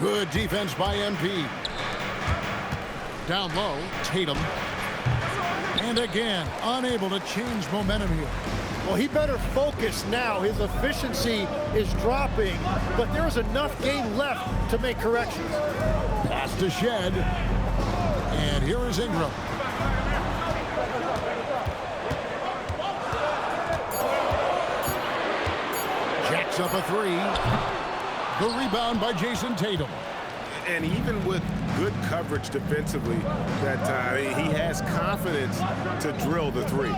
Good defense by MP. Down low, Tatum. And again, unable to change momentum here. Well, he better focus now. His efficiency is dropping, but there's enough game left to make corrections. Pass to Shed. And here is Ingram. Jacks up a three. The rebound by Jason Tatum. And even with good coverage defensively that time, he has confidence to drill the three.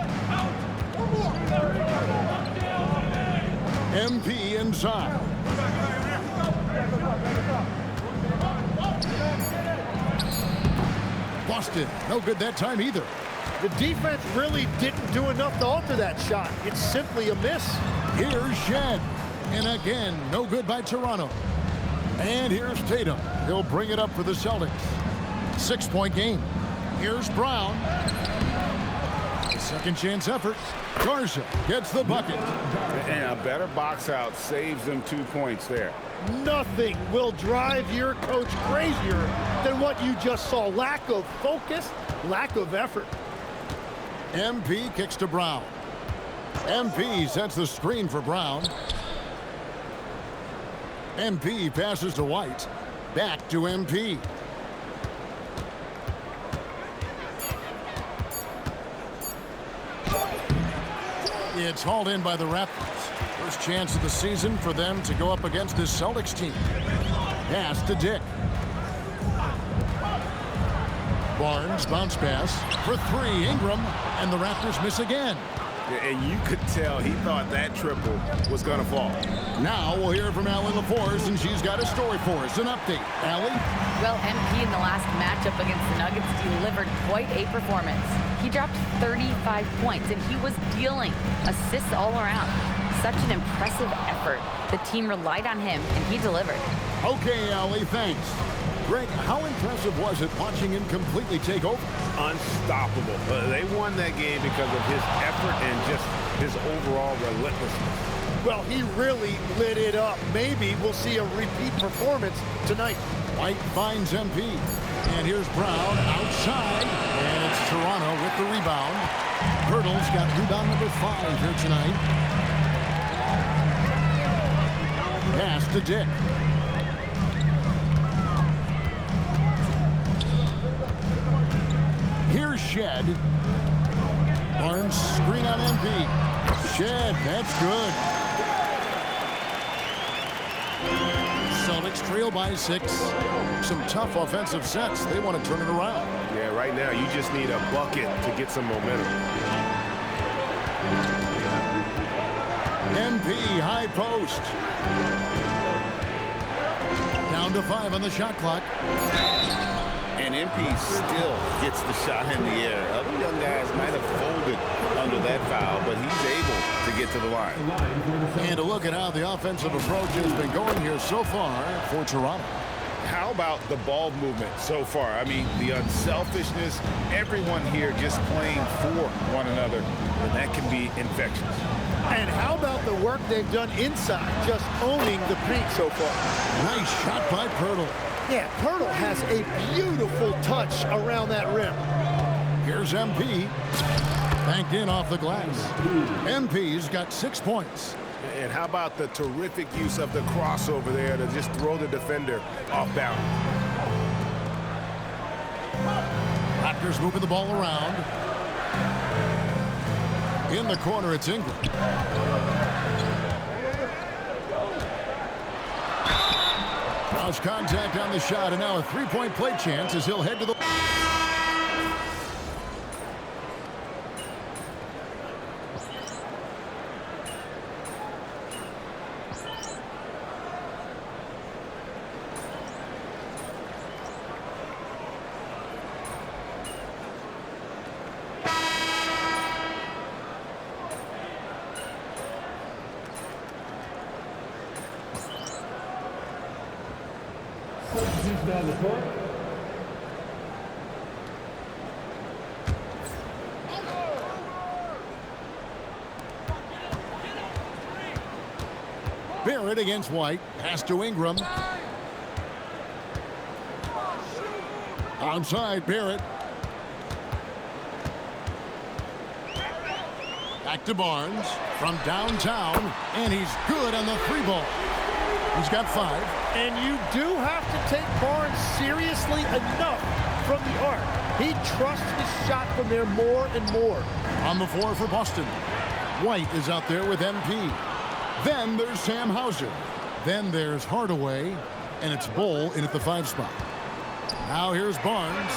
MP inside. Busted. No good that time either. The defense really didn't do enough to alter that shot. It's simply a miss. Here's Shed. And again, no good by Toronto. And here's Tatum. He'll bring it up for the Celtics. 6-point game. Here's Brown. Second chance effort. Garza gets the bucket. And a better box out saves them 2 points there. Nothing will drive your coach crazier than what you just saw. Lack of focus, lack of effort. MP kicks to Brown. MP sets the screen for Brown. MP passes to White. Back to MP. It's hauled in by the Raptors. First chance of the season for them to go up against this Celtics team. Pass to Dick. Barnes bounce pass for three. Ingram, and the Raptors miss again. And you could tell he thought that triple was going to fall. Now we'll hear from Allie LaForce, and she's got a story for us. An update. Allie? Well, MP in the last matchup against the Nuggets delivered quite a performance. He dropped 35 points, and he was dealing assists all around. Such an impressive effort. The team relied on him, and he delivered. Okay, Allie, thanks. Greg, how impressive was it watching him completely take over? Unstoppable. They won that game because of his effort and just his overall relentlessness. Well, he really lit it up. Maybe we'll see a repeat performance tonight. White finds MP. And here's Brown outside. And it's Toronto with the rebound. Hurdle's got rebound number 5 here tonight. Pass to Dick. Here's Shed. Barnes screen on MP. Shed, that's good. Celtics trail by 6. Some tough offensive sets. They want to turn it around. Yeah, right now you just need a bucket to get some momentum. MP high post. Down to 5 on the shot clock. And MP still gets the shot in the air. Other young guys might have folded under that foul, but he's able to get to the line. And to look at how the offensive approach has been going here so far for Toronto. How about the ball movement so far? I mean, the unselfishness, everyone here just playing for one another, and that can be infectious. And how about the work they've done inside, just owning the paint so far? Nice shot by Pirtle. Yeah, Pirtle has a beautiful touch around that rim. Here's MP. Banked in off the glass. MP's got 6 points. And how about the terrific use of the crossover there to just throw the defender off balance? Raptors moving the ball around. In the corner, it's Ingram. Cross contact on the shot, and now a three-point play chance as he'll head to the... Down the court. Barrett against White. Pass to Ingram. Outside, Barrett. Back to Barnes from downtown, and he's good on the 3-ball. He's got 5. And you do have to take Barnes seriously enough from the arc. He trusts his shot from there more and more. On the 4 for Boston. White is out there with MP. Then there's Sam Hauser. Then there's Hardaway, and it's Bull in at the 5 spot. Now here's Barnes.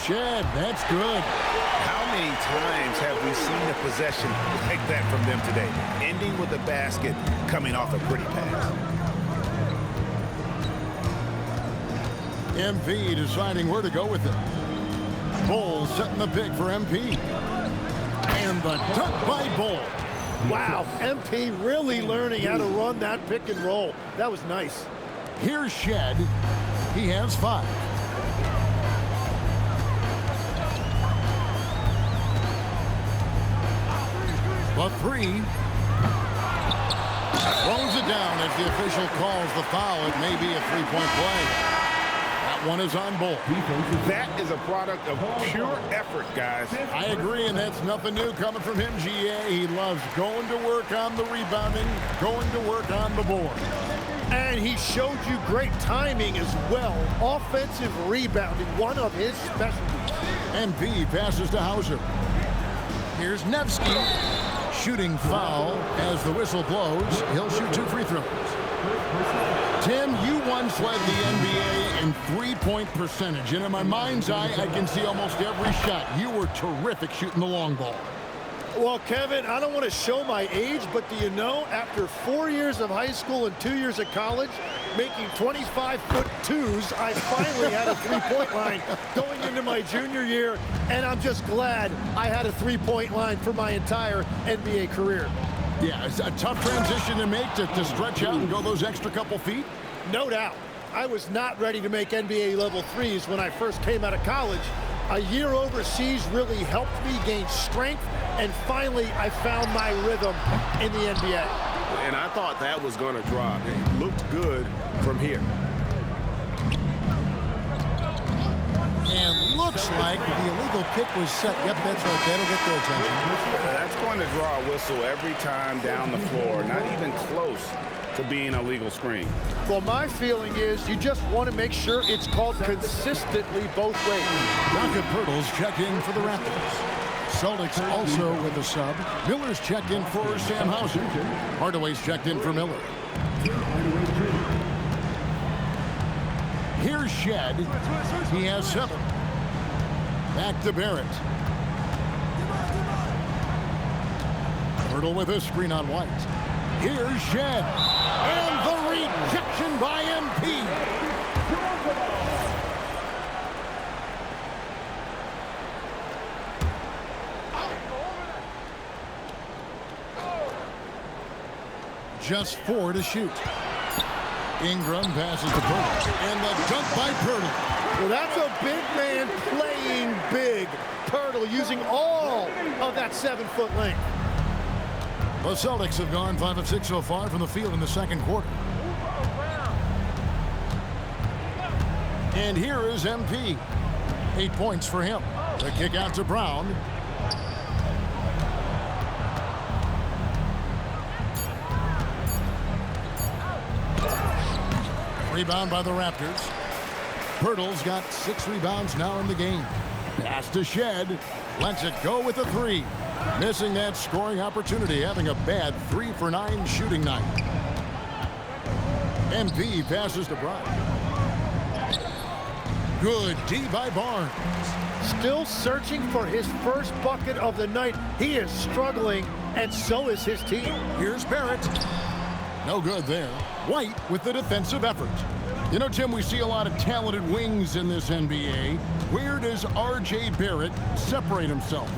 Shed, that's good. How many times have we seen a possession like that from them today? Ending with a basket, coming off a pretty pass. MP deciding where to go with it. Bull setting the pick for MP. And the dunk by Bull. Wow, MP really learning how to run that pick and roll. That was nice. Here's Shed. He has 5. The 3. Throws it down as the official calls the foul. It may be a 3-point play. That one is on Bull. That is a product of pure effort, guys. I agree, and that's nothing new coming from him, GA. He loves going to work on the rebounding, going to work on the board. And he showed you great timing as well. Offensive rebounding, one of his specialties. MP passes to Hauser. Here's Nevsky. Shooting foul as the whistle blows. He'll shoot 2 free throws. Tim, you once led the NBA in three-point percentage, and in my mind's eye, I can see almost every shot. You were terrific shooting the long ball. Well, Kevin, I don't want to show my age, but do you know, after 4 years of high school and 2 years of college, making 25-foot-2s, I finally had a three-point line going into my junior year, and I'm just glad I had a three-point line for my entire NBA career. Yeah, it's a tough transition to make to stretch out and go those extra couple feet. No doubt. I was not ready to make NBA level 3s when I first came out of college. A year overseas really helped me gain strength, and finally I found my rhythm in the NBA. And I thought that was going to drop. It looked good from here. And looks like the illegal pick was set. Yep, that's right. That'll get their attention. That's going to draw a whistle every time down the floor. Not even close to being a legal screen. Well, my feeling is you just want to make sure it's called consistently both ways. Rocket Pirtles check in for the Raptors. Celtics also with a sub. Miller's checked in for Sam Hauser. Hardaway's checked in for Miller. Here's Shed. He has 7. Back to Barrett. Pirtle with a screen on White. Here's Shed. And the rejection by MP. Just 4 to shoot. Ingram passes to Pirtle. And the dunk by Pirtle. Well, that's a big man playing big. Pirtle using all of that 7-foot length. The Celtics have gone 5 of 6 so far from the field in the second quarter. And here is MP. 8 points for him. The kick out to Brown. Rebound by the Raptors. Pirtle's got 6 rebounds now in the game. Pass to Shed. Lets it go with a 3. Missing that scoring opportunity, having a bad 3 for 9 shooting night. MP passes to Brown. Good D by Barnes. Still searching for his first bucket of the night. He is struggling, and so is his team. Here's Barrett. No good there. White with the defensive effort. You know, Tim, we see a lot of talented wings in this NBA. Where does R.J. Barrett separate himself?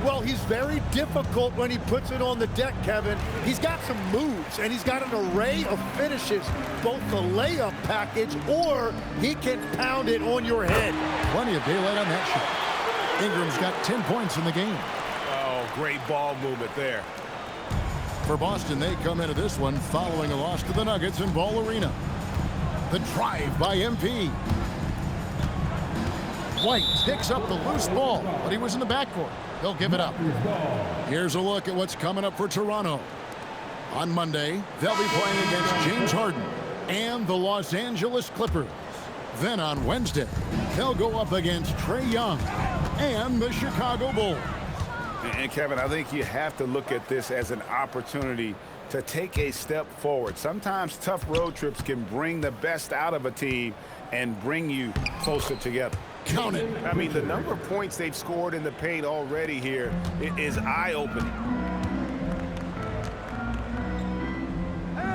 Well, he's very difficult when he puts it on the deck, Kevin. He's got some moves, and he's got an array of finishes, both the layup package, or he can pound it on your head. Plenty of daylight on that shot. Ingram's got 10 points in the game. Oh, great ball movement there. For Boston, they come into this one following a loss to the Nuggets in Ball Arena. The drive by MP. White picks up the loose ball, but he was in the backcourt. He'll give it up. Here's a look at what's coming up for Toronto. On Monday, they'll be playing against James Harden and the Los Angeles Clippers. Then on Wednesday, they'll go up against Trae Young and the Chicago Bulls. And Kevin, I think you have to look at this as an opportunity to take a step forward. Sometimes tough road trips can bring the best out of a team and bring you closer together. Count it. I mean, the number of points they've scored in the paint already here is eye-opening.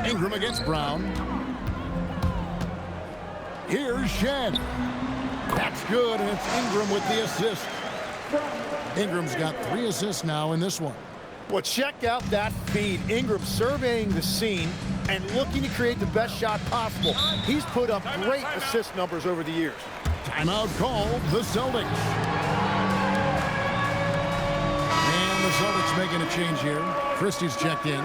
Ingram against Brown. Here's Shen. That's good, and it's Ingram with the assist. Ingram's got 3 assists now in this one. Well, check out that feed. Ingram surveying the scene and looking to create the best shot possible. He's put up great assist numbers over the years. Timeout called the Celtics. And the Celtics making a change here. Christie's checked in.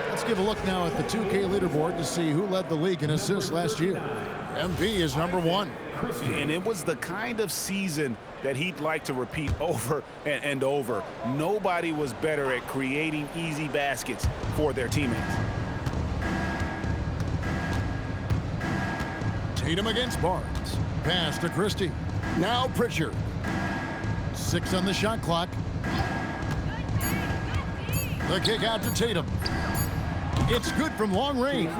Let's give a look now at the 2K leaderboard to see who led the league in assists last year. MP is number 1. And it was the kind of season that he'd like to repeat over and over. Nobody was better at creating easy baskets for their teammates. Tatum against Barnes. Pass to Christie. Now Pritchard. 6 on the shot clock. The kick out to Tatum. It's good from long range.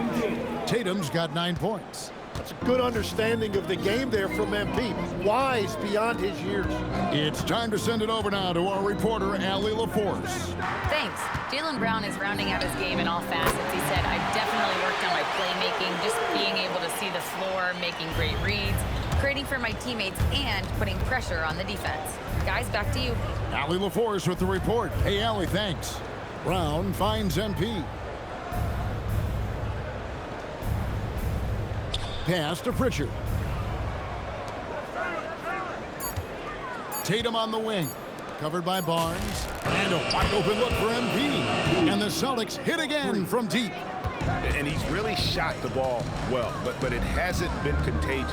Tatum's got 9 points. That's a good understanding of the game there from MP. Wise beyond his years. It's time to send it over now to our reporter, Allie LaForce. Thanks. Jaylen Brown is rounding out his game in all facets. He said, I've definitely worked on my playmaking, just being able to see the floor, making great reads, creating for my teammates, and putting pressure on the defense. Guys, back to you. Allie LaForce with the report. Hey, Allie, thanks. Brown finds MP. Pass to Pritchard. Tatum on the wing. Covered by Barnes. And a wide open look for MP. And the Celtics hit again from deep. And he's really shot the ball well, but it hasn't been contagious.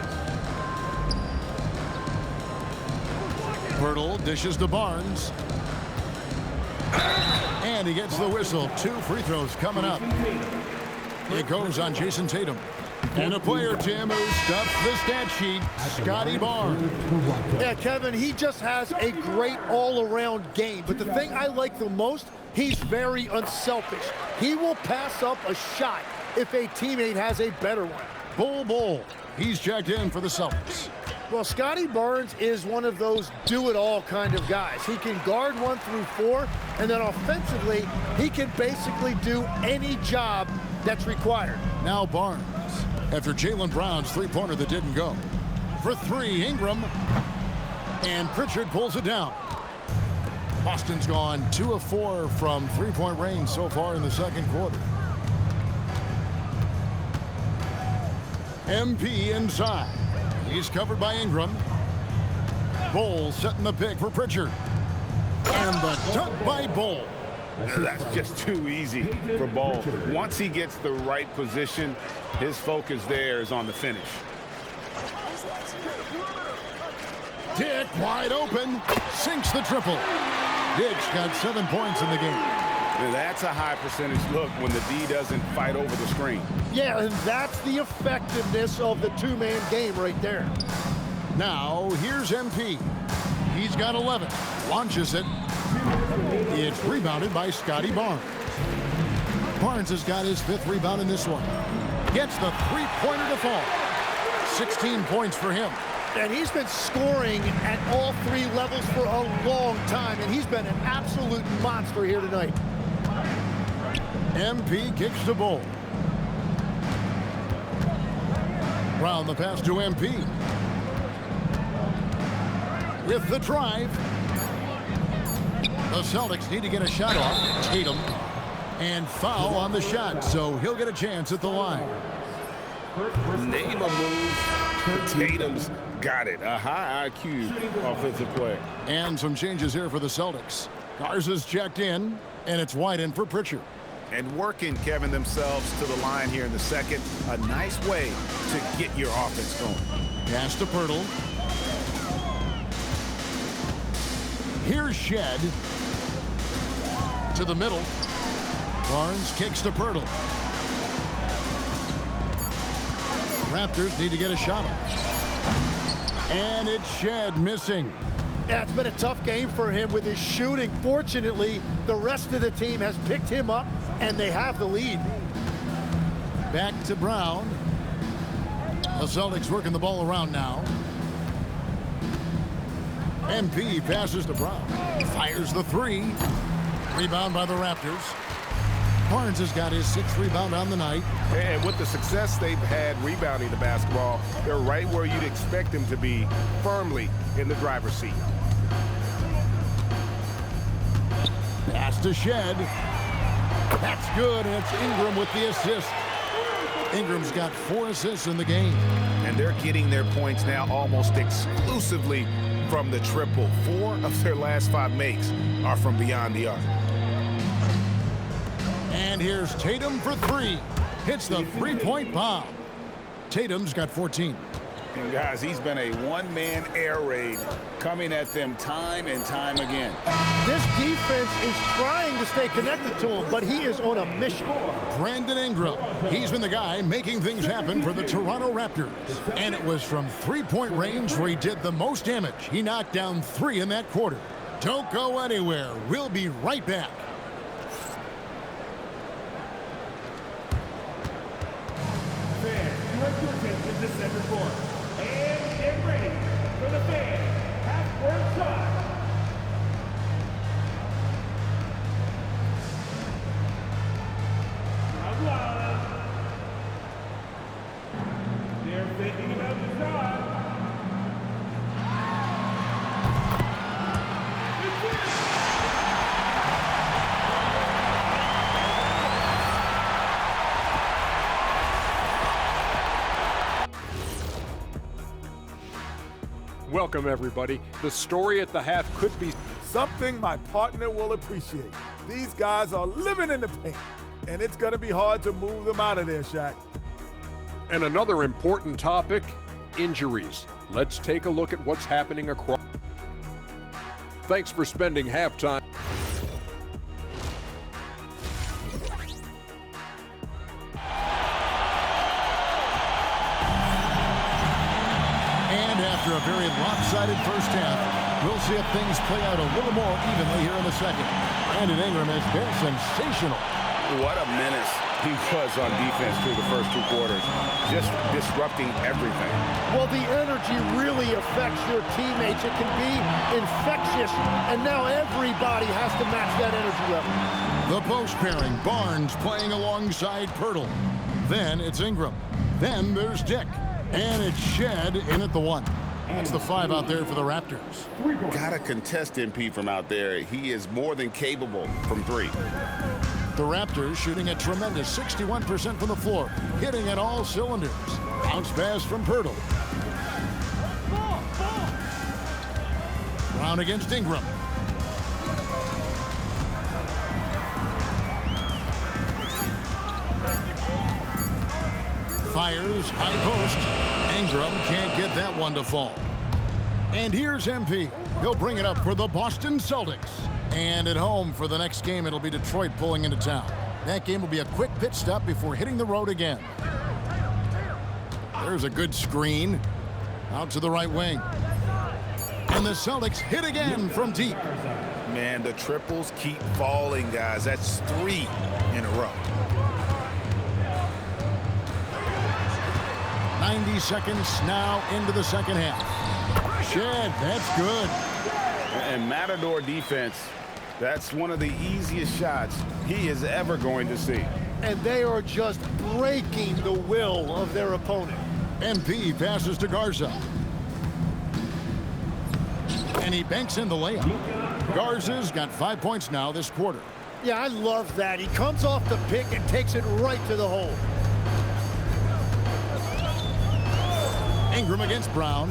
Pirtle dishes to Barnes. And he gets the whistle. 2 free throws coming up. It goes on Jason Tatum. And a player, Tim, who stuffed the stat sheet, Scotty Barnes. Yeah, Kevin, he just has a great all-around game. But the thing I like the most, he's very unselfish. He will pass up a shot if a teammate has a better one. Bull. He's checked in for the Celtics. Well, Scotty Barnes is one of those do-it-all kind of guys. He can guard 1 through 4, and then offensively, he can basically do any job that's required. Now Barnes, after Jaylen Brown's three-pointer that didn't go. For 3, Ingram. And Pritchard pulls it down. Boston's gone 2 of 4 from three-point range so far in the second quarter. MP inside. He's covered by Ingram. Bull setting the pick for Pritchard. And the dunk by Bull. That's just too easy for Ball. Once he gets the right position, his focus there is on the finish. Dick wide open. Sinks the triple. Dick's got 7 points in the game. That's a high percentage look when the D doesn't fight over the screen. Yeah, and that's the effectiveness of the two-man game right there. Now, here's MP. He's got 11. Launches it. It's rebounded by Scotty Barnes. Barnes has got his 5th rebound in this one. Gets the three-pointer to fall. 16 points for him. And he's been scoring at all 3 levels for a long time, and he's been an absolute monster here tonight. MP kicks the Bull. Brown the pass to MP. With the drive. The Celtics need to get a shot off. Tatum. And foul on the shot, so he'll get a chance at the line. Name a move. Tatum's got it. A high IQ offensive play. And some changes here for the Celtics. Garza's checked in, and it's wide in for Pritchard. And working, Kevin, themselves to the line here in the second. A nice way to get your offense going. Pass to Pirtle. Here's Shed. To the middle. Barnes kicks to Pirtle. Raptors need to get a shot up. And it's Shed missing. Yeah, it's been a tough game for him with his shooting. Fortunately, the rest of the team has picked him up, and they have the lead. Back to Brown. The Celtics working the ball around now. MP passes to Brown. Fires the three. Rebound by the Raptors. Barnes has got his 6th rebound on the night. And with the success they've had rebounding the basketball, they're right where you'd expect them to be, firmly in the driver's seat. Pass to Shed. That's good, and it's Ingram with the assist. Ingram's got 4 assists in the game. And they're getting their points now almost exclusively from the triple. 4 of their last 5 makes are from beyond the arc. And here's Tatum for 3. Hits the three-point bomb. Tatum's got 14. And guys, he's been a one-man air raid coming at them time and time again. This defense is trying to stay connected to him, but he is on a mission. Brandon Ingram. He's been the guy making things happen for the Toronto Raptors. And it was from three-point range where he did the most damage. He knocked down 3 in that quarter. Don't go anywhere. We'll be right back. The center court. And get ready for the fan half-court shot. Round 1. They're thinking about the shot. Welcome, everybody. The story at the half could be something my partner will appreciate. These guys are living in the paint, and it's going to be hard to move them out of there, Shaq. And another important topic, injuries. Let's take a look at what's happening across. Thanks for spending halftime. After a very lopsided first half, we'll see if things play out a little more evenly here in the second. Brandon Ingram has been sensational. What a menace he was on defense through the first 2 quarters, just disrupting everything. Well, the energy really affects your teammates. It can be infectious, and now everybody has to match that energy level. The post pairing, Barnes playing alongside Pirtle. Then it's Ingram. Then there's Dick. And it's Shed in at the 1. That's the 5 out there for the Raptors. Gotta contest MP from out there. He is more than capable from 3. The Raptors shooting a tremendous 61% from the floor, hitting at all cylinders. Bounce pass from Pirtle. Brown against Ingram. Fires, high post. Ingram can't get that one to fall. And here's MP. He'll bring it up for the Boston Celtics. And at home for the next game, it'll be Detroit pulling into town. That game will be a quick pit stop before hitting the road again. There's a good screen. Out to the right wing. And the Celtics hit again from deep. Man, the triples keep falling, guys. That's 3 in a row. 90 seconds now into the second half. Shed, that's good. And Matador defense, that's one of the easiest shots he is ever going to see. And they are just breaking the will of their opponent. MP passes to Garza. And he banks in the layup. Garza's got 5 points now this quarter. Yeah, I love that. He comes off the pick and takes it right to the hole. Ingram against Brown.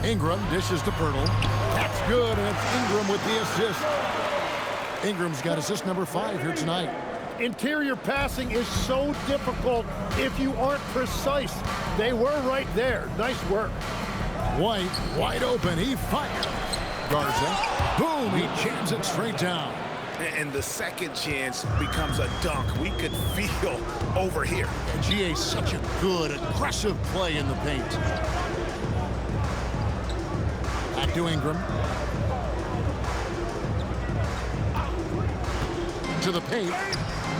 Ingram dishes to Pirtle. That's good, and it's Ingram with the assist. Ingram's got assist number 5 here tonight. Interior passing is so difficult if you aren't precise. They were right there. Nice work. White, wide open. He fires. Garza. Boom, he jams it straight down. And the second chance becomes a dunk. We could feel over here. And GA's such a good, aggressive play in the paint. Back to Ingram. To the paint.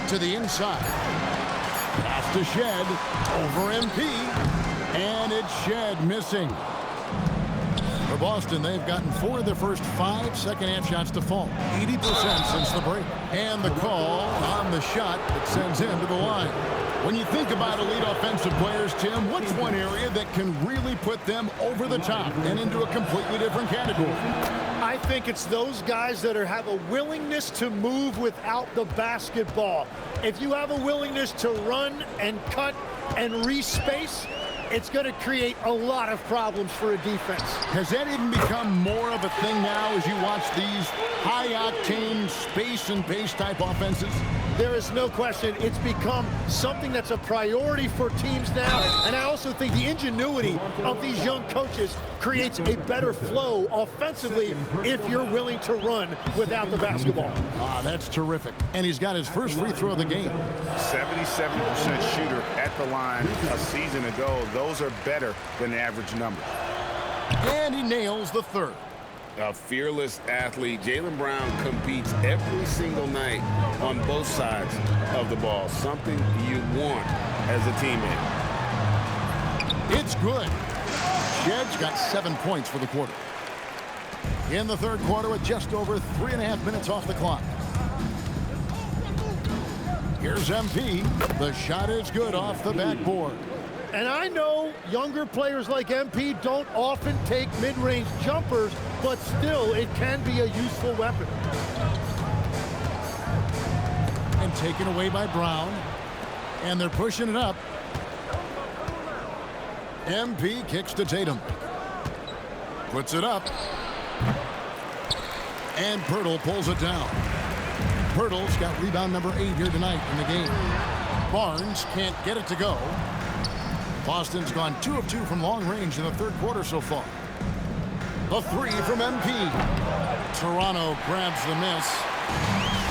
To the inside. Pass to Shed. Over MP. And it's Shed missing. For Boston, they've gotten 4 of their first 5 second-half shots to fall. 80% since the break. And the call on the shot that sends him to the line. When you think about elite offensive players, Tim, what's one area that can really put them over the top and into a completely different category? I think it's those guys that have a willingness to move without the basketball. If you have a willingness to run and cut and respace, it's going to create a lot of problems for a defense. Has that even become more of a thing now as you watch these high-octane space and pace type offenses? There is no question. It's become something that's a priority for teams now. And I also think the ingenuity of these young coaches creates a better flow offensively if you're willing to run without the basketball. Ah, that's terrific. And he's got his first free throw of the game. 77% shooter at the line a season ago. Those are better than the average number. And he nails the third. A fearless athlete. Jaylen Brown competes every single night on both sides of the ball. Something you want as a teammate. It's good. Shed's got 7 points for the quarter. In the third quarter with just over 3.5 minutes off the clock. Here's MP. The shot is good off the backboard. And I know younger players like MP don't often take mid-range jumpers, but still, it can be a useful weapon. And taken away by Brown. And they're pushing it up. MP kicks to Tatum. Puts it up. And Pirtle pulls it down. Pirtle's got rebound number 8 here tonight in the game. Barnes can't get it to go. Boston's gone 2 of 2 from long range in the third quarter so far. The 3 from MP. Toronto grabs the miss.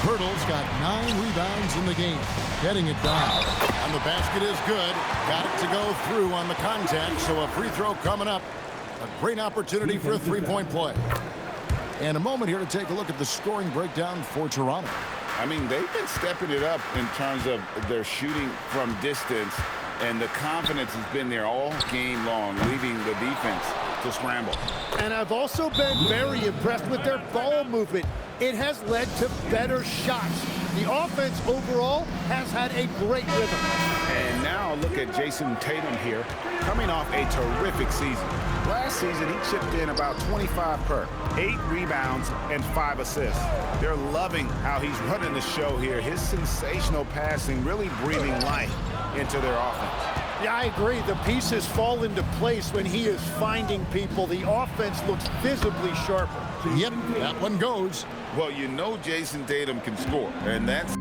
Pirtle's got 9 rebounds in the game. Getting it down. And the basket is good. Got it to go through on the contact, so a free throw coming up. A great opportunity for a three-point play. And a moment here to take a look at the scoring breakdown for Toronto. I mean, they've been stepping it up in terms of their shooting from distance, and the confidence has been there all game long, leaving the defense to scramble. And I've also been very impressed with their ball movement. It has led to better shots. The offense overall has had a great rhythm. And now look at Jason Tatum here, coming off a terrific season. Last season, he chipped in about 25 per, 8 rebounds and 5 assists. They're loving how he's running the show here. His sensational passing really breathing life into their offense. Yeah, I agree. The pieces fall into place when he is finding people. The offense looks visibly sharper. Yep, that one goes. Well, you know Jason Tatum can score, and that's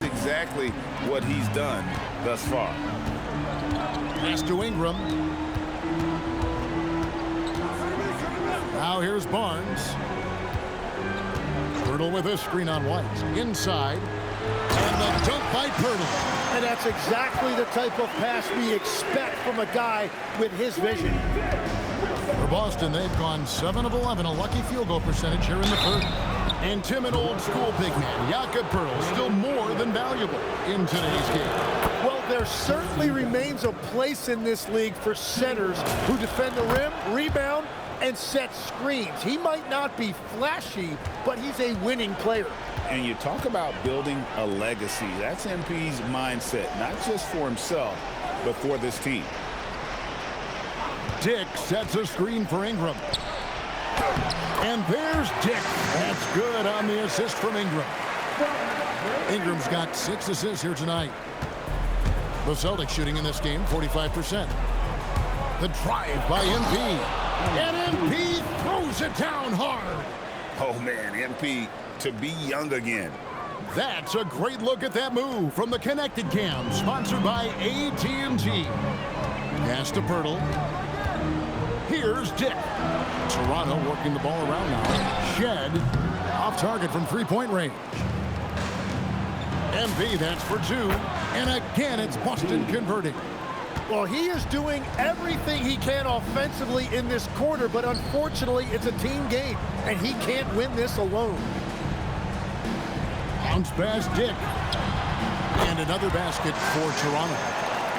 exactly what he's done thus far. Pass to Ingram. Now here's Barnes. Pirtle with a screen on White. Inside. And the dunk by Pirtle. And that's exactly the type of pass we expect from a guy with his vision. For Boston, they've gone 7 of 11, a lucky field goal percentage here in the third. And Tim, an old school big man, Jakob Pirtle, still more than valuable in today's game. Well, there certainly remains a place in this league for centers who defend the rim, rebound, and set screens. He might not be flashy, but he's a winning player. And you talk about building a legacy. That's MP's mindset, not just for himself, but for this team. Dick sets a screen for Ingram. And there's Dick. That's good on the assist from Ingram. Ingram's got 6 assists here tonight. The Celtics shooting in this game, 45%. The drive by MP. And MP throws it down hard. Oh, man, MP to be young again. That's a great look at that move from the Connected Cam, sponsored by AT&T. Pass to Pirtle. Here's Dick. Toronto working the ball around now. Shed off target from three-point range. MP, that's for two. And again, it's Boston converting. Well, he is doing everything he can offensively in this quarter, but unfortunately, it's a team game, and he can't win this alone. Bounce pass, Dick. And another basket for Toronto.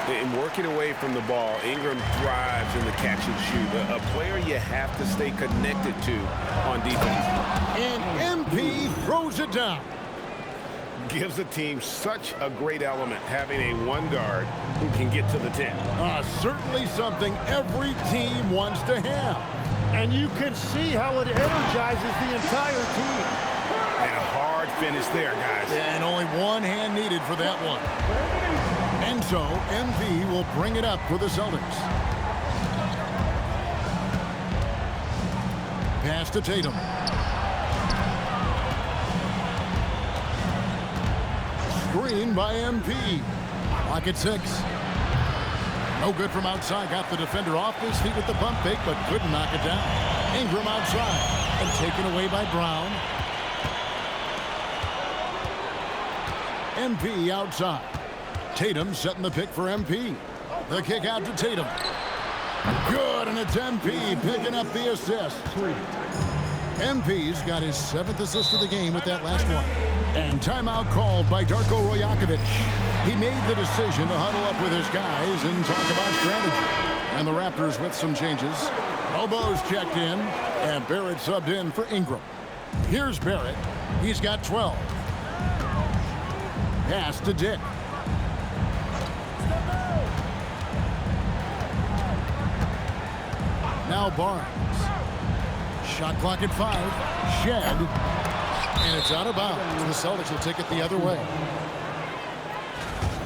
In working away from the ball, Ingram thrives in the catch and shoot. A player you have to stay connected to on defense. And MP throws it down. Gives the team such a great element having a one guard who can get to the 10. Certainly something every team wants to have. And you can see how it energizes the entire team. And a hard finish there, guys. And only one hand needed for that one. And so, MP will bring it up for the Celtics. Pass to Tatum. Screen by MP. Lock at 6. No good from outside. Got the defender off his feet with the pump fake, but couldn't knock it down. Ingram outside and taken away by Brown. MP outside. Tatum setting the pick for MP. The kick out to Tatum. Good, and it's MP picking up the assist. MP's got his 7th assist of the game with that last one. And timeout called by Darko Rajakovic. He made the decision to huddle up with his guys and talk about strategy. And the Raptors with some changes. Elbows checked in, and Barrett subbed in for Ingram. Here's Barrett. He's got 12. Pass to Dick. Now Barnes. Shot clock at 5. Shed. And it's out of bounds. The Celtics will take it the other way.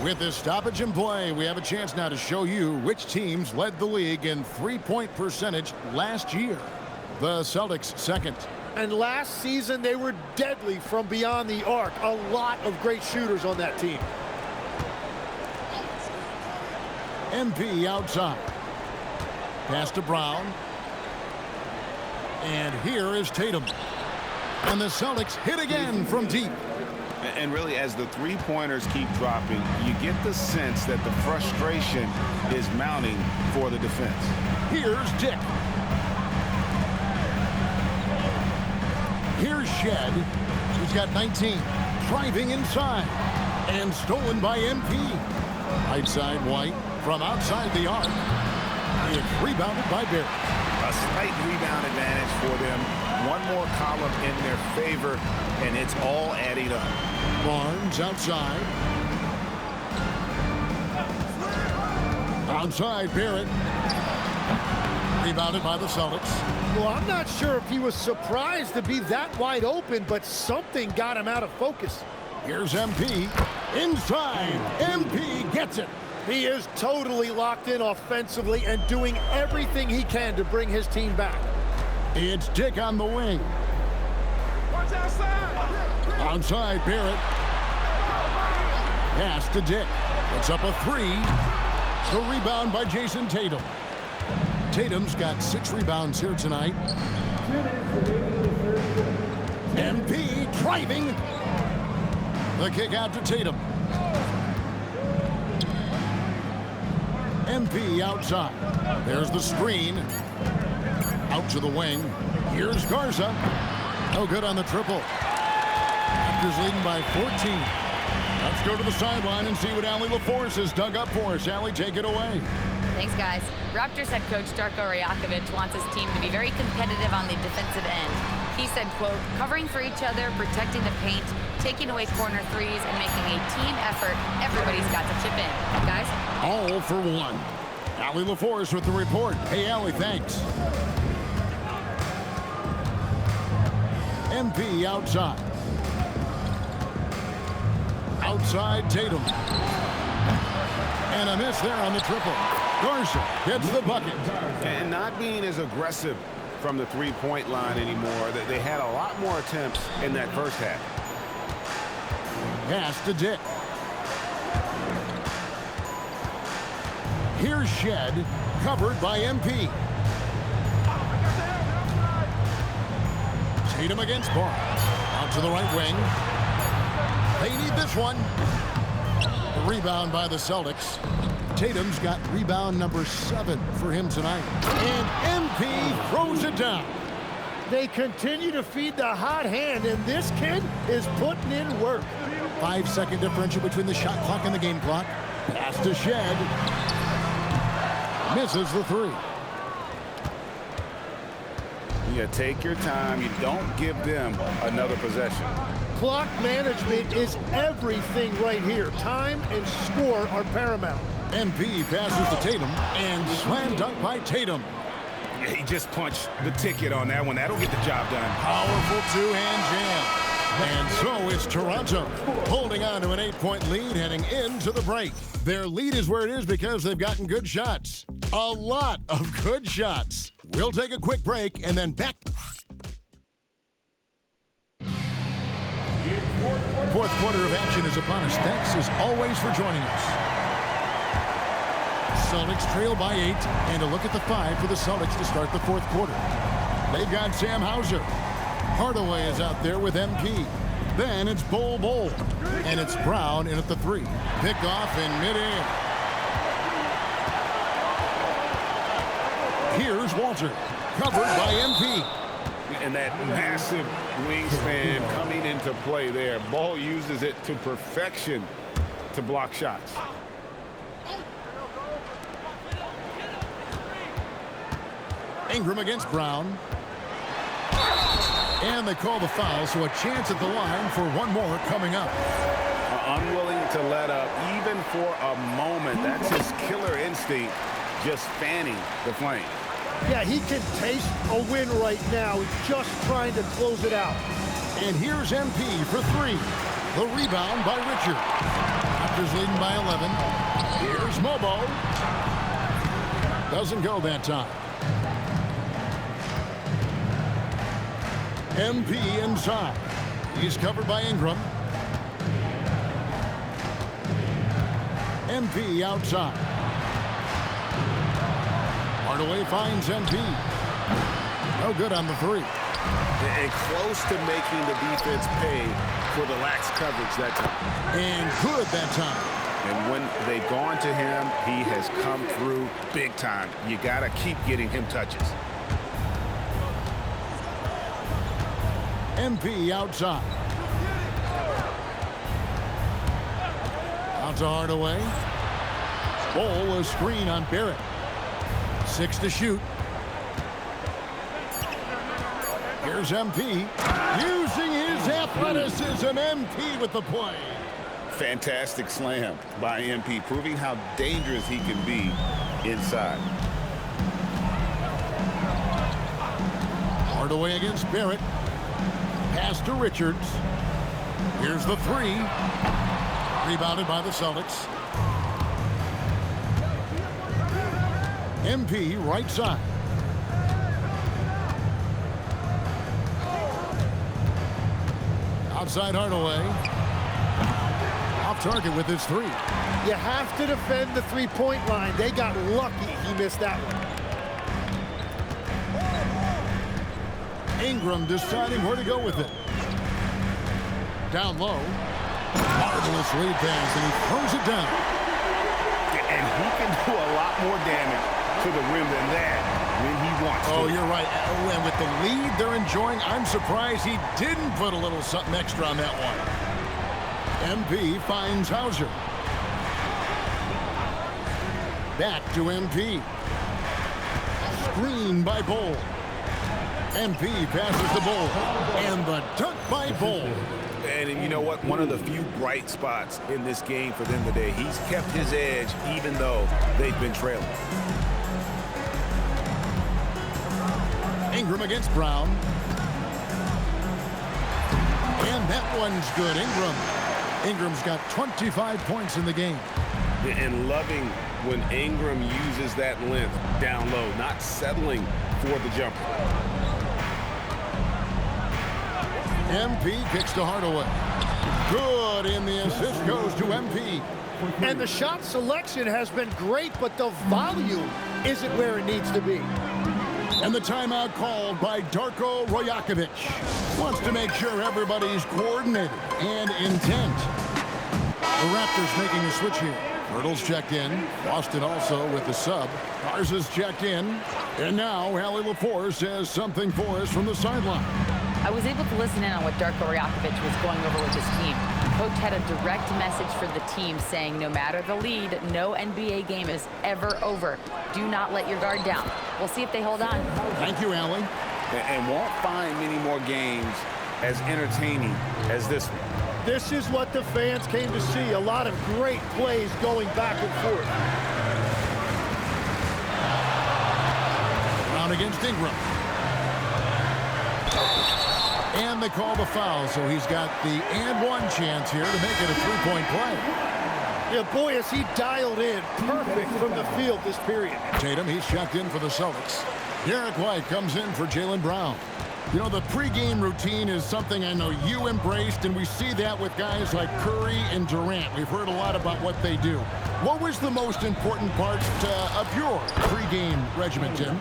With this stoppage in play, we have a chance now to show you which teams led the league in three-point percentage last year. The Celtics second. And last season, they were deadly from beyond the arc. A lot of great shooters on that team. MP outside. Pass to Brown. And here is Tatum. And the Celtics hit again from deep. And really, as the three-pointers keep dropping, you get the sense that the frustration is mounting for the defense. Here's Dick. Here's Shed. He's got 19. Driving inside. And stolen by MP. Right side White from outside the arc. It's rebounded by Barrett. A slight rebound advantage for them. One more column in their favor, and it's all adding up. Barnes outside. Outside Barrett. Rebounded by the Celtics. Well, I'm not sure if he was surprised to be that wide open, but something got him out of focus. Here's MP. Inside. MP gets it. He is totally locked in offensively and doing everything he can to bring his team back. It's Dick on the wing. Outside Barrett. Pass to Dick. It's up a 3. The rebound by Jason Tatum. Tatum's got 6 rebounds here tonight. MP driving. The kick out to Tatum. MP outside. There's the screen. Out to the wing. Here's Garza. No good on the triple. Raptors leading by 14. Let's go to the sideline and see what Allie LaForce has dug up for us. Allie, take it away. Thanks, guys. Raptors head coach Darko Rajakovic wants his team to be very competitive on the defensive end. He said, quote, covering for each other, protecting the paint, taking away corner threes, and making a team effort. Everybody's got to chip in. Guys? All for one. Allie LaForce with the report. Hey, Allie, thanks. MP outside. Outside Tatum. And a miss there on the triple. Garza gets the bucket. And not being as aggressive from the three-point line anymore. They had a lot more attempts in that first half. Pass to Dick. Here's Shed, covered by MP. Tatum against Barnes. Out to the right wing. They need this one. The rebound by the Celtics. Tatum's got rebound number 7 for him tonight. And MP throws it down. They continue to feed the hot hand, and this kid is putting in work. 5-second differential between the shot clock and the game clock. Pass to Shed. Misses the 3. You take your time. You don't give them another possession. Clock management is everything right here. Time and score are paramount. MP passes to Tatum, and slam dunk by Tatum. He just punched the ticket on that one. That'll get the job done. Powerful two-hand jam. And so it's Toronto holding on to an 8-point lead heading into the break. Their lead is where it is because they've gotten good shots. A lot of good shots. We'll take a quick break and then back. Fourth quarter of action is upon us. Thanks as always for joining us. Celtics trail by 8, and a look at the 5 for the Celtics to start the fourth quarter. They've got Sam Hauser. Hardaway is out there with MP. Then it's Bol, and it's Brown in at the 3. Pick off in midair. Here's Walter, covered by MP. And that massive wingspan coming into play there. Ball uses it to perfection to block shots. Ingram against Brown. And they call the foul, so a chance at the line for one more coming up. Unwilling to let up even for a moment. That's his killer instinct, just fanning the flame. Yeah, he can taste a win right now, just trying to close it out. And here's MP for 3. The rebound by Richard. Raptors leading by 11. Here's Mobo. Doesn't go that time. MP inside. He's covered by Ingram. MP outside. Hardaway finds MP. No good on the 3. And close to making the defense pay for the lax coverage that time. And good that time. And when they've gone to him, he has come through big time. You got to keep getting him touches. MP outside. Out to Hardaway. Bol, a screen on Barrett. 6 to shoot. Here's MP. Using his athleticism, MP with the play. Fantastic slam by MP, proving how dangerous he can be inside. Hardaway against Barrett. Pass to Richards. Here's the 3. Rebounded by the Celtics. MP right side. Outside Hardaway. Off target with his 3. You have to defend the three-point line. They got lucky he missed that one. Ingram deciding where to go with it. Down low. Marvelous lead pass, and he throws it down. And he can do a lot more damage to the rim than that when he wants to. Oh, you're right. And with the lead they're enjoying, I'm surprised he didn't put a little something extra on that one. MP finds Hauser. Back to MP. Screen by Bol. MP passes the Bol. And the dunk by Bol. And you know what? One of the few bright spots in this game for them today. He's kept his edge even though they've been trailing. Ingram against Brown. And that one's good. Ingram's got 25 points in the game. And loving when Ingram uses that length down low, not settling for the jumper. MP kicks to Hardaway. Good, and the assist goes to MP. And the shot selection has been great, but the volume isn't where it needs to be. And the timeout called by Darko Rajakovic. Wants to make sure everybody's coordinated and intent. The Raptors making a switch here. Hurdle's checked in. Boston also with the sub. Garza's checked in. And now Allie LaForce says something for us from the sideline. I was able to listen in on what Darko Rajakovic was going over with his team. Coach had a direct message for the team saying no matter the lead, no NBA game is ever over. Do not let your guard down. We'll see if they hold on. Thank you, Allie. And won't find many more games as entertaining as this one. This is what the fans came to see. A lot of great plays going back and forth. Brown against Ingram. And they call the foul, so he's got the and one chance here to make it a three-point play. Yeah, boy, is he dialed in perfect from the field this period. Tatum, he's checked in for the Celtics. Derek White comes in for Jaylen Brown. You know, the pregame routine is something I know you embraced, and we see that with guys like Curry and Durant. We've heard a lot about what they do. What was the most important part of your pregame regimen, Tim?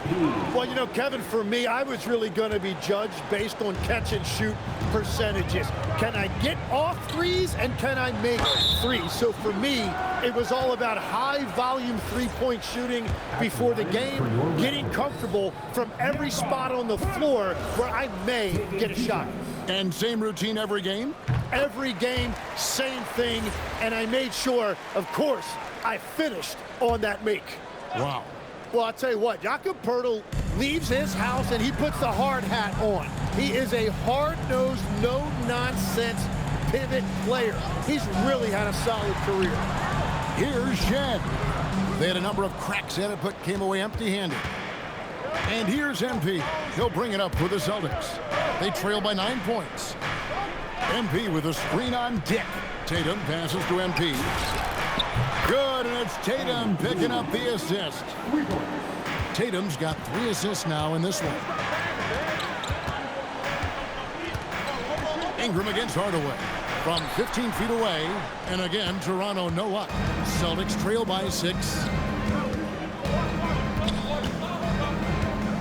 Well, you know, Kevin, for me, I was really going to be judged based on catch-and-shoot percentages. Can I get off threes, and can I make threes? So for me, it was all about high-volume three-point shooting before the game, getting comfortable from every spot on the floor where I may get a shot. And same routine every game? Every game, same thing, and I made sure, of course, I finished on that make. Wow. Well, I'll tell you what, Jakob Poeltl leaves his house and he puts the hard hat on. He is a hard-nosed, no-nonsense pivot player. He's really had a solid career. Here's Shed. They had a number of cracks at it, but came away empty-handed. And here's MP. He'll bring it up for the Celtics. They trail by 9 points. MP with a screen on Dick. Tatum passes to MP. Good, and it's Tatum picking up the assist. Tatum's got 3 assists now in this one. Ingram against Hardaway. From 15 feet away, and again, Toronto no luck. Celtics trail by 6.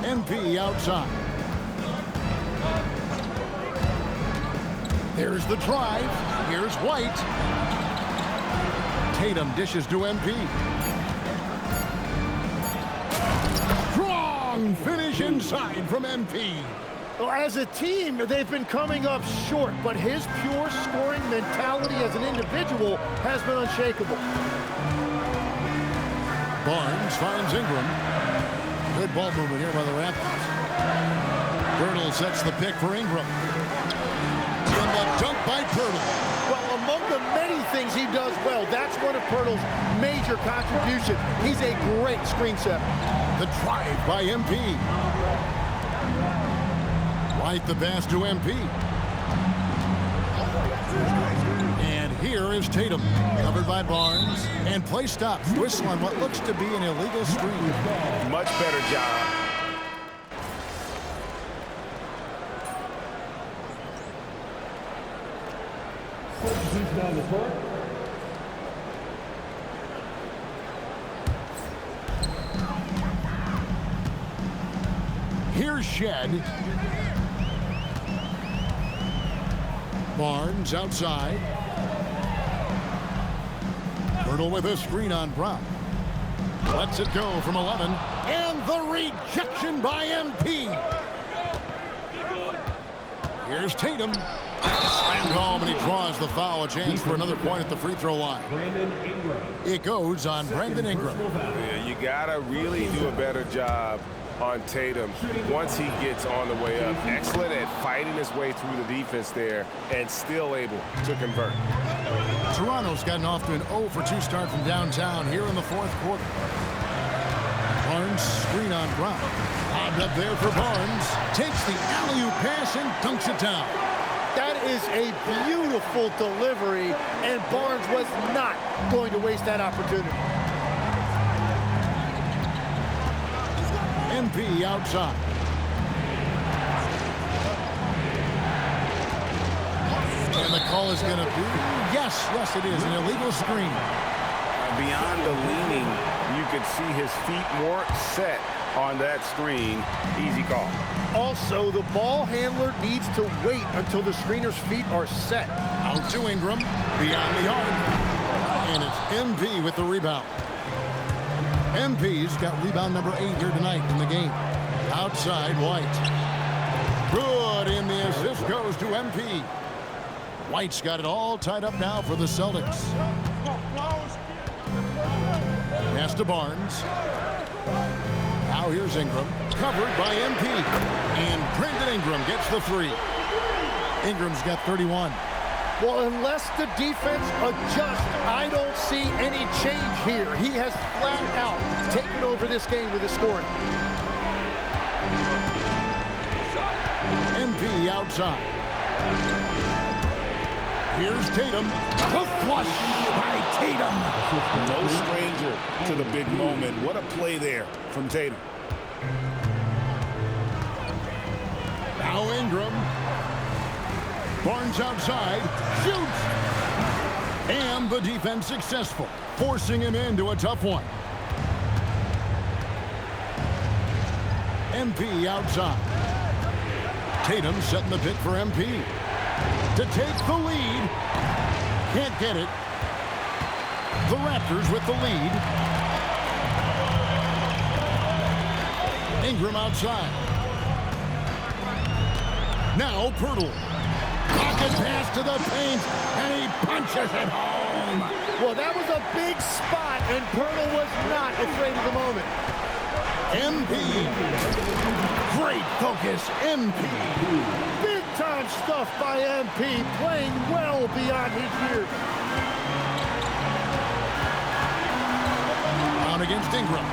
MP outside. There's the drive. Here's White. Tatum dishes to MP. Strong finish inside from MP. Well, as a team, they've been coming up short, but his pure scoring mentality as an individual has been unshakable. Barnes finds Ingram. Good ball movement here by the Raptors. Poeltl sets the pick for Ingram. And the dunk by Poeltl. Well, among the many things he does well, that's one of Poeltl's major contributions. He's a great screen setter. The drive by MP. White the pass to MP. And here is Tatum, covered by Barnes, and play stopped. Whistle on what looks to be an illegal screen. Much better job. Down the court. Here's Shed. Barnes outside. Poeltl with a screen on Brown. Lets it go from 11. And the rejection by MP. Here's Tatum. Slammed home, and he draws the foul. A chance for another point at the free throw line. It goes on Brandon Ingram. Yeah, you got to really do a better job on Tatum once he gets on the way up. Excellent at fighting his way through the defense there and still able to convert. Toronto's gotten off to an 0-for-2 start from downtown here in the fourth quarter. Barnes screen on Brown. Lobbed up there for Barnes. Takes the alley-oop pass and dunks it down. That is a beautiful delivery, and Barnes was not going to waste that opportunity. MP outside. And the call is going to be, yes, it is, an illegal screen. Beyond the leaning, you could see his feet more set on that screen. Easy call. Also, the ball handler needs to wait until the screener's feet are set. Out to Ingram, beyond the arc. And it's MP with the rebound. MP's got rebound number 8 here tonight in the game. Outside, White. Good, and the assist goes to MP. White's got it all tied up now for the Celtics. Pass to Barnes. Now here's Ingram, covered by MP. And Brandon Ingram gets the 3. Ingram's got 31. Well, unless the defense adjusts, I don't see any change here. He has flat out taken over this game with his scoring. MP outside. Here's Tatum. A flush by Tatum. No stranger to the big moment. What a play there from Tatum. Now Ingram. Barnes outside. Shoots. And the defense successful, forcing him into a tough one. MP outside. Tatum setting the pick for MP. To take the lead. Can't get it. The Raptors with the lead. Ingram outside. Now Pirtle. Pocket pass to the paint, and he punches it home. Well, that was a big spot, and Pirtle was not afraid of the moment. MP. Great focus, MP. Big time stuff by MP, playing well beyond his years. On against Ingram.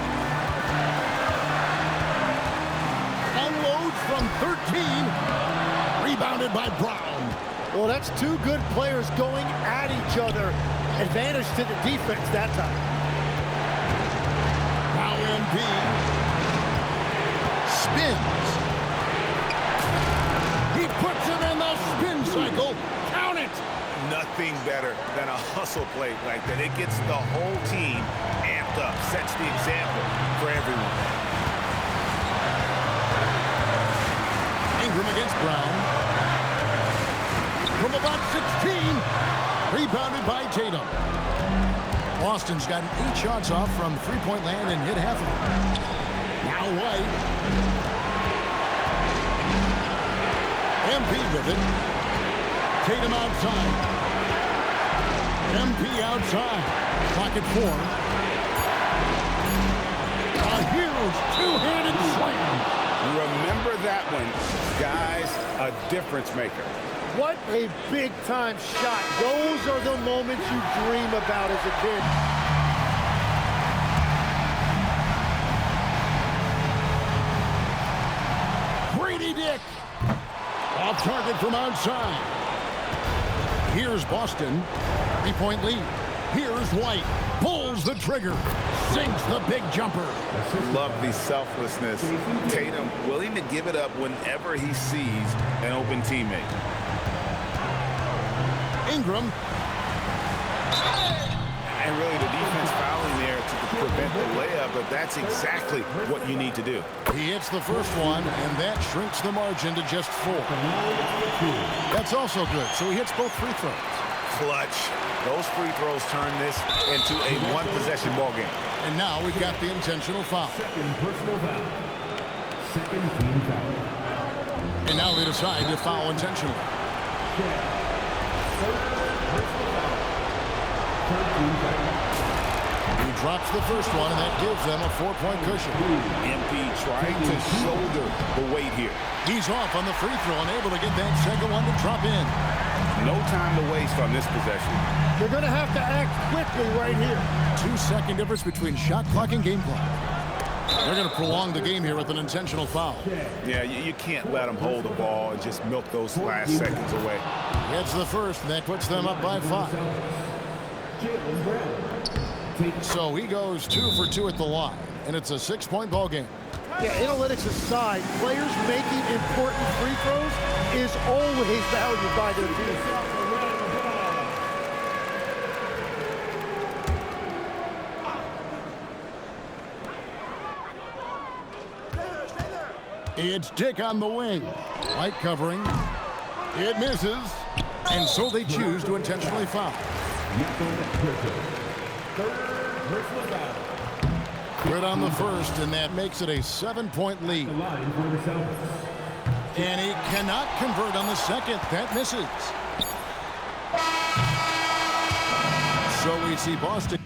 Unloads from 13. Rebounded by Brown. Well, that's two good players going at each other. Advantage to the defense that time. Now MP. Spins. He puts him in the spin cycle. Count it. Nothing better than a hustle play like that. It gets the whole team amped up, sets the example for everyone. Ingram against Brown. From about 16. Rebounded by Tatum. Boston's gotten 8 shots off from three-point land and hit half of them. Now White. MP with it. Tatum outside. MP outside. Pocket 4. A huge two-handed slam. Remember that one, guys, a difference maker. What a big-time shot. Those are the moments you dream about as a kid. Brady Dick. Off target from outside. Here's Boston. 3-point lead. Here's White. Pulls the trigger. Sinks the big jumper. Love the selflessness. Tatum willing to give it up whenever he sees an open teammate. Ingram. And really the defense fouling there to prevent the layup, but that's exactly what you need to do. He hits the first one, and that shrinks the margin to just 4. That's also good, so he hits both free throws. Clutch. Those free throws turn this into a one-possession ball game. And now we've got the intentional foul. Second personal foul. Second team foul. And now they decide to foul intentionally. He drops the first one, and that gives them a 4-point cushion. MP trying to shoulder the weight here. He's off on the free throw and able to get that second one to drop in. No time to waste on this possession. They're going to have to act quickly right here. 2-second difference between shot clock and game clock. They're going to prolong the game here with an intentional foul. Yeah, you can't let them hold the ball and just milk those last seconds away. Gets the first, and that puts them up by 5. So he goes 2 for 2 at the line, and it's a 6-point ball game. Yeah, analytics aside, players making important free throws is always valued by their team. It's Dick on the wing. Light covering. It misses. And so they choose to intentionally foul. Quit on the first, and that makes it a 7-point lead. And he cannot convert on the second. That misses. So we see Boston.